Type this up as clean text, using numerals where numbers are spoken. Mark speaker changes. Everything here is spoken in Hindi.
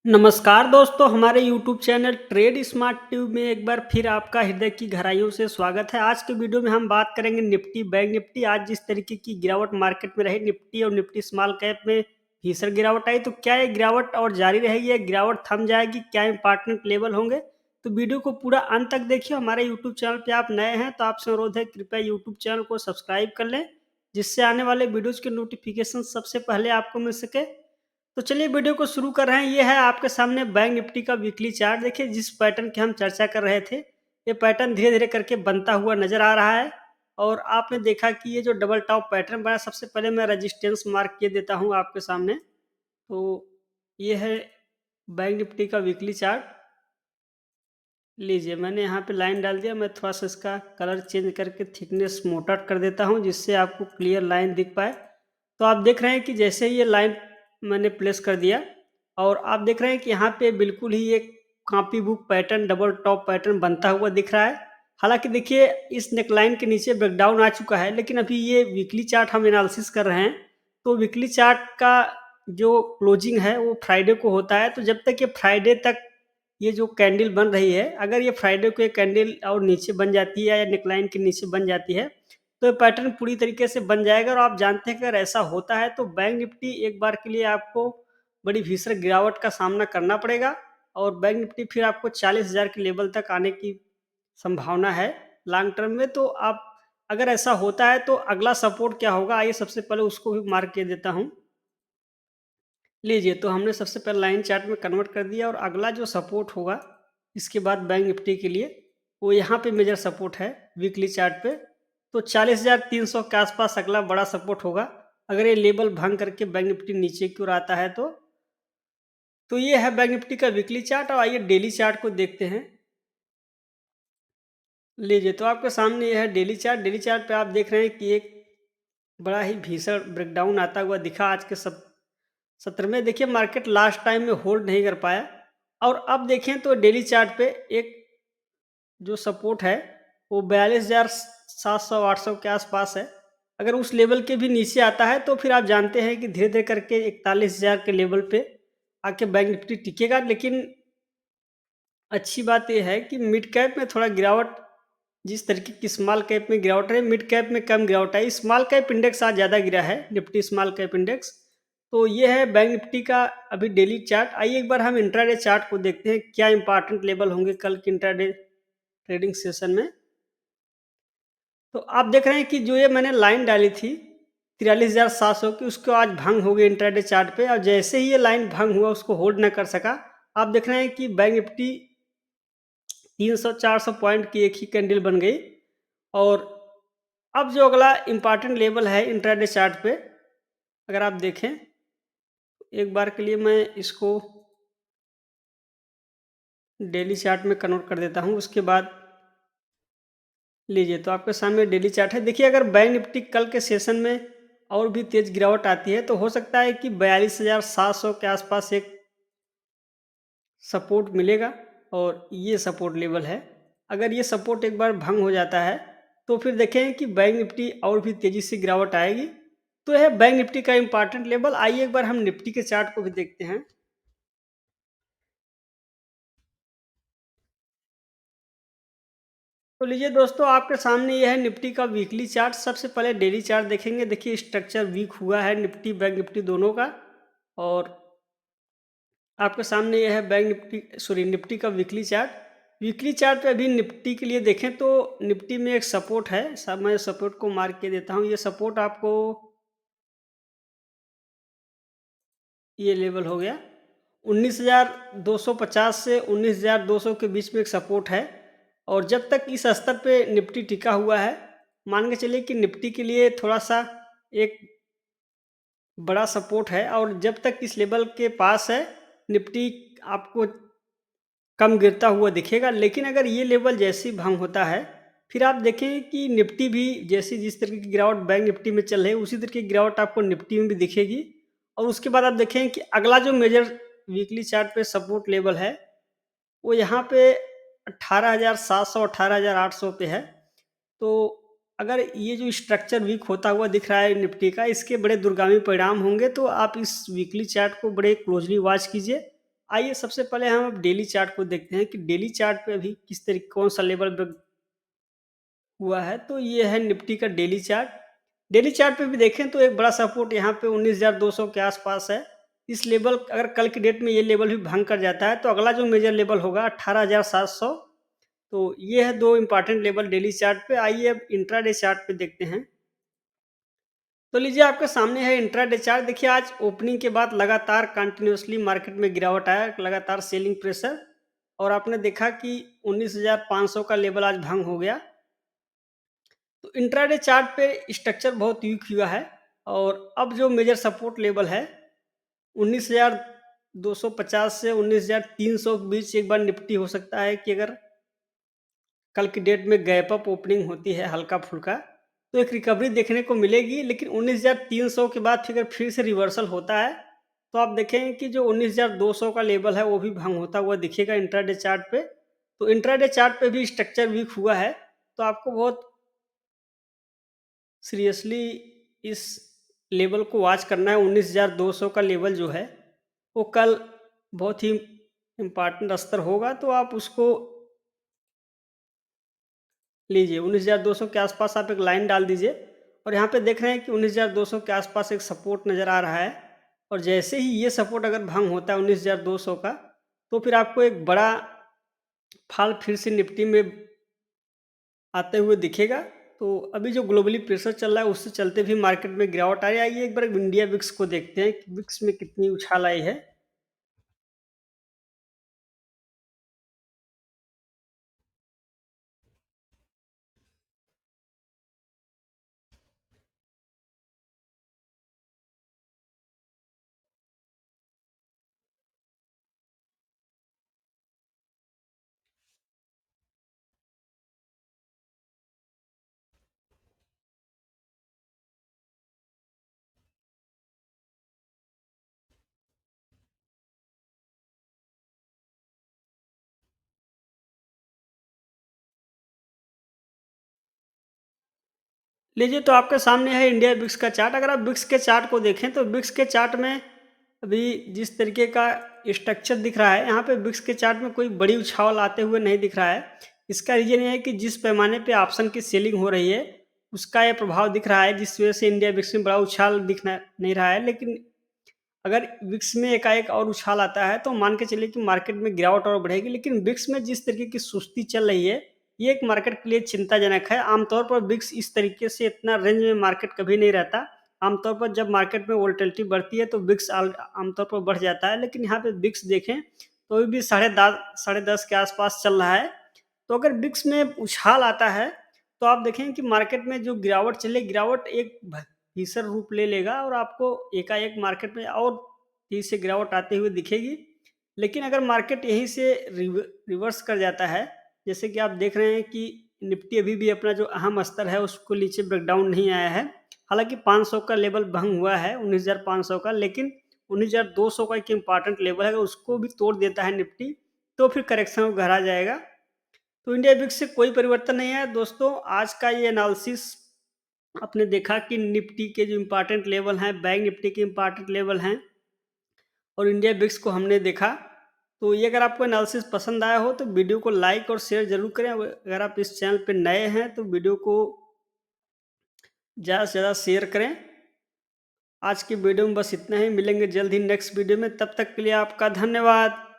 Speaker 1: नमस्कार दोस्तों, हमारे YouTube channel trade smart tube में एक बार फिर आपका हृदय की गहराइयों से स्वागत है। आज के वीडियो में हम बात करेंगे निफ्टी बैंक निफ्टी। आज जिस तरीके की गिरावट मार्केट में रही, निफ्टी और निफ्टी स्मॉल कैप में भीषण गिरावट आई, तो क्या ये गिरावट और जारी रहेगी या गिरावट थम जाएगी? क्या इंपॉर्टेंट लेवल होंगे? तो वीडियो को पूरा अंत तक देखिए। हमारे यूट्यूब चैनल पर आप नए हैं तो आपसे अनुरोध है, कृपया यूट्यूब चैनल को सब्सक्राइब कर लें, जिससे आने वाले वीडियोज के नोटिफिकेशन सबसे पहले आपको मिल सके। तो चलिए वीडियो को शुरू कर रहे हैं। ये है आपके सामने बैंक निफ्टी का वीकली चार्ट। देखिए, जिस पैटर्न की हम चर्चा कर रहे थे, ये पैटर्न धीरे धीरे करके बनता हुआ नजर आ रहा है। और आपने देखा कि ये जो डबल टॉप पैटर्न बना, सबसे पहले मैं रजिस्टेंस मार्क किए देता हूँ आपके सामने। तो ये है बैंक निफ्टी का वीकली चार्ट। लीजिए, मैंने यहाँ पे लाइन डाल दिया। मैं थोड़ा सा इसका कलर चेंज करके थिकनेस मोटा कर देता हूँ, जिससे आपको क्लियर लाइन दिख पाए। तो आप देख रहे हैं कि जैसे ही ये लाइन मैंने प्लेस कर दिया, और आप देख रहे हैं कि यहाँ पे बिल्कुल ही एक copy book pattern, double top pattern बनता हुआ दिख रहा है। हालांकि देखिए, इस नेकलाइन के नीचे ब्रेकडाउन आ चुका है, लेकिन अभी ये वीकली चार्ट हम एनालिसिस कर रहे हैं। तो वीकली चार्ट का जो क्लोजिंग है वो फ्राइडे को होता है। तो जब तक ये फ्राइडे तक ये जो कैंडल बन रही है, अगर ये फ्राइडे को एक कैंडल और नीचे बन जाती है या नेकलाइन के नीचे बन जाती है, तो ये पैटर्न पूरी तरीके से बन जाएगा। और आप जानते हैं कि अगर ऐसा होता है तो बैंक निफ्टी एक बार के लिए आपको बड़ी भीषण गिरावट का सामना करना पड़ेगा, और बैंक निफ्टी फिर आपको 40,000 के लेवल तक आने की संभावना है लॉन्ग टर्म में। तो आप, अगर ऐसा होता है तो अगला सपोर्ट क्या होगा, आइए सबसे पहले उसको भी मार्क कर देता हूँ। लीजिए, तो हमने सबसे पहले लाइन चार्ट में कन्वर्ट कर दिया, और अगला जो सपोर्ट होगा इसके बाद बैंक निफ्टी के लिए, वो यहाँ पे मेजर सपोर्ट है वीकली चार्ट पे। तो 40,300 के आसपास अगला बड़ा सपोर्ट होगा, अगर ये लेवल भंग करके बैंक निफ्टी नीचे की ओर आता है तो ये है बैंक निफ्टी का वीकली चार्ट। और आइए डेली चार्ट को देखते हैं। लीजिए, तो आपके सामने यह है डेली चार्ट। डेली चार्ट पे आप देख रहे हैं कि एक बड़ा ही भीषण ब्रेकडाउन आता हुआ दिखा आज के सब सत्र में। देखिए, मार्केट लास्ट टाइम में होल्ड नहीं कर पाया, और अब देखें तो डेली चार्ट पे एक जो सपोर्ट है वो 42,700-800 के आसपास है। अगर उस लेवल के भी नीचे आता है तो फिर आप जानते हैं कि धीरे धीरे करके 41,000 के लेवल पे आके बैंक निफ्टी टिकेगा। लेकिन अच्छी बात यह है कि मिड कैप में थोड़ा गिरावट, जिस तरीके की स्मॉल कैप में गिरावट है, मिड कैप में कम गिरावट आई। स्मॉल कैप इंडेक्स आज ज़्यादा गिरा है, निफ्टी स्मॉल कैप इंडेक्स। तो ये है बैंक निफ्टी का अभी डेली चार्ट। आइए एक बार हम इंट्राडे चार्ट को देखते हैं, क्या इंपॉर्टेंट लेवल होंगे कल के इंट्राडे ट्रेडिंग सेशन में। तो आप देख रहे हैं कि जो ये मैंने लाइन डाली थी 43,700 की, उसको आज भंग हो गई इंट्राडे चार्ट पे। और जैसे ही ये लाइन भंग हुआ, उसको होल्ड न कर सका। आप देख रहे हैं कि बैंक निफ्टी 300-400 पॉइंट की एक ही कैंडल बन गई। और अब जो अगला इंपॉर्टेंट लेवल है इंट्राडे चार्ट पे, अगर आप देखें, एक बार के लिए मैं इसको डेली चार्ट में कन्वर्ट कर देता हूँ। उसके बाद लीजिए, तो आपके सामने डेली चार्ट है। देखिए, अगर बैंक निफ्टी कल के सेशन में और भी तेज गिरावट आती है तो हो सकता है कि 42,700 के आसपास एक सपोर्ट मिलेगा, और ये सपोर्ट लेवल है। अगर ये सपोर्ट एक बार भंग हो जाता है तो फिर देखें कि बैंक निफ्टी और भी तेजी से गिरावट आएगी। तो यह बैंक निफ्टी का इंपॉर्टेंट लेवल। आइए एक बार हम निफ्टी के चार्ट को भी देखते हैं। तो लीजिए दोस्तों, आपके सामने यह है निफ्टी का वीकली चार्ट। सबसे पहले डेली चार्ट देखेंगे। देखिए, स्ट्रक्चर वीक हुआ है निफ्टी बैंक निफ्टी दोनों का। और आपके सामने यह है बैंक निफ्टी, सॉरी, निफ्टी का वीकली चार्ट। वीकली चार्ट पे अभी निफ्टी के लिए देखें तो निफ्टी में एक सपोर्ट है। सब मैं सपोर्ट को मार्क के देता हूँ। ये सपोर्ट आपको, ये लेवल हो गया 19,250 से 19,200 के बीच में एक सपोर्ट है। और जब तक इस स्तर पे निफ्टी टिका हुआ है, मान के चलिए कि निफ्टी के लिए थोड़ा सा एक बड़ा सपोर्ट है। और जब तक इस लेवल के पास है, निफ्टी आपको कम गिरता हुआ दिखेगा। लेकिन अगर ये लेवल जैसे ही भंग होता है, फिर आप देखें कि निफ्टी भी जैसी जिस तरीके की गिरावट बैंक निफ्टी में चल रही है, उसी तरह की गिरावट आपको निफ्टी में भी दिखेगी। और उसके बाद आप देखें कि अगला जो मेजर वीकली चार्ट पे सपोर्ट लेवल है, वो यहाँ पे 18,700 18,800 पे है। तो अगर ये जो स्ट्रक्चर वीक होता हुआ दिख रहा है निफ्टी का, इसके बड़े दूरगामी परिणाम होंगे। तो आप इस वीकली चार्ट को बड़े क्लोजली वॉच कीजिए। आइए सबसे पहले हम अब डेली चार्ट को देखते हैं कि डेली चार्ट पे अभी किस तरीके कौन सा लेवल ब्रेक हुआ है। तो ये है निफ्टी का डेली चार्ट। डेली चार्ट पे भी देखें तो एक बड़ा सपोर्ट यहाँ पे 19,200 के आसपास है। इस लेवल अगर कल की डेट में ये लेवल भी भंग कर जाता है तो अगला जो मेजर लेवल होगा 18,700। तो ये है दो इंपॉर्टेंट लेवल डेली चार्ट पे। आइए अब इंट्राडे चार्ट पे देखते हैं। तो लीजिए आपके सामने है इंट्राडे चार्ट। देखिए आज ओपनिंग के बाद लगातार कंटिन्यूअसली मार्केट में गिरावट आया, लगातार सेलिंग प्रेशर, और आपने देखा कि 19,500 का लेवल आज भंग हो गया। तो इंट्राडे चार्ट पे स्ट्रक्चर बहुत वीक हुआ है और अब जो मेजर सपोर्ट लेवल है 19,250 से 19,300 के बीच एक बार निफ्टी हो सकता है कि अगर कल की डेट में गैप अप ओपनिंग होती है हल्का फुल्का तो एक रिकवरी देखने को मिलेगी। लेकिन 19,300 के बाद फिर से रिवर्सल होता है तो आप देखेंगे कि जो 19,200 का लेवल है वो भी भंग होता हुआ दिखेगा इंट्राडे चार्ट पे। तो इंट्राडे चार्ट पे भी स्ट्रक्चर वीक हुआ है तो आपको बहुत सीरियसली इस लेवल को वॉच करना है। 19,200 का लेवल जो है वो कल बहुत ही इम्पॉर्टेंट स्तर होगा तो आप उसको लीजिए। 19,200 के आसपास आप एक लाइन डाल दीजिए और यहाँ पे देख रहे हैं कि 19,200 के आसपास एक सपोर्ट नज़र आ रहा है और जैसे ही ये सपोर्ट अगर भंग होता है 19,200 का तो फिर आपको एक बड़ा फाल फिर से निफ्टी में आते हुए दिखेगा। तो अभी जो ग्लोबली प्रेशर चल रहा है उससे चलते भी मार्केट में गिरावट आ रही है। आइए एक बार इंडिया विक्स को देखते हैं कि विक्स में कितनी उछाल आई है। लीजिए तो आपके सामने है इंडिया विक्स का चार्ट। अगर आप विक्स के चार्ट को देखें तो विक्स के चार्ट में अभी जिस तरीके का स्ट्रक्चर दिख रहा है यहाँ पे विक्स के चार्ट में कोई बड़ी उछाल आते हुए नहीं दिख रहा है। इसका रीजन ये है कि जिस पैमाने पे ऑप्शन की सेलिंग हो रही है उसका ये प्रभाव दिख रहा है जिस वजह से इंडिया विक्स में बड़ा उछाल दिखना नहीं रहा है। लेकिन अगर विक्स में एकाएक और उछाल आता है तो मान के चलिए कि मार्केट में गिरावट और बढ़ेगी। लेकिन विक्स में जिस तरीके की सुस्ती चल रही है ये एक मार्केट के लिए चिंताजनक है। आमतौर पर विक्स इस तरीके से इतना रेंज में मार्केट कभी नहीं रहता। आमतौर पर जब मार्केट में वोलेटिलिटी बढ़ती है तो विक्स आमतौर पर बढ़ जाता है। लेकिन यहाँ पे विक्स देखें तो अभी भी 10:30 के आसपास चल रहा है। तो अगर विक्स में उछाल आता है तो आप देखें कि मार्केट में जो गिरावट चले गिरावट एक भीषण रूप ले लेगा और आपको एकाएक मार्केट में और तेजी से गिरावट आते हुए दिखेगी। लेकिन अगर मार्केट यहीं से रिवर्स कर जाता है जैसे कि आप देख रहे हैं कि निफ्टी अभी भी अपना जो अहम स्तर है उसको नीचे ब्रेकडाउन नहीं आया है। हालांकि 500 का लेवल भंग हुआ है 19,500 का, लेकिन 19,200 का एक इम्पॉर्टेंट लेवल है उसको भी तोड़ देता है निफ्टी तो फिर करेक्शन को गहरा जाएगा। तो इंडिया विक्स से कोई परिवर्तन नहीं है दोस्तों। आज का ये एनालिसिस आपने देखा कि निफ्टी के जो इम्पोर्टेंट लेवल हैं, बैंक निफ्टी के इम्पोर्टेंट लेवल हैं और इंडिया विक्स को हमने देखा। तो ये अगर आपको एनालिसिस पसंद आया हो तो वीडियो को लाइक और शेयर जरूर करें। अगर आप इस चैनल पर नए हैं तो वीडियो को ज़्यादा से ज़्यादा शेयर करें। आज की वीडियो में बस इतना ही, मिलेंगे जल्द ही नेक्स्ट वीडियो में। तब तक के लिए आपका धन्यवाद।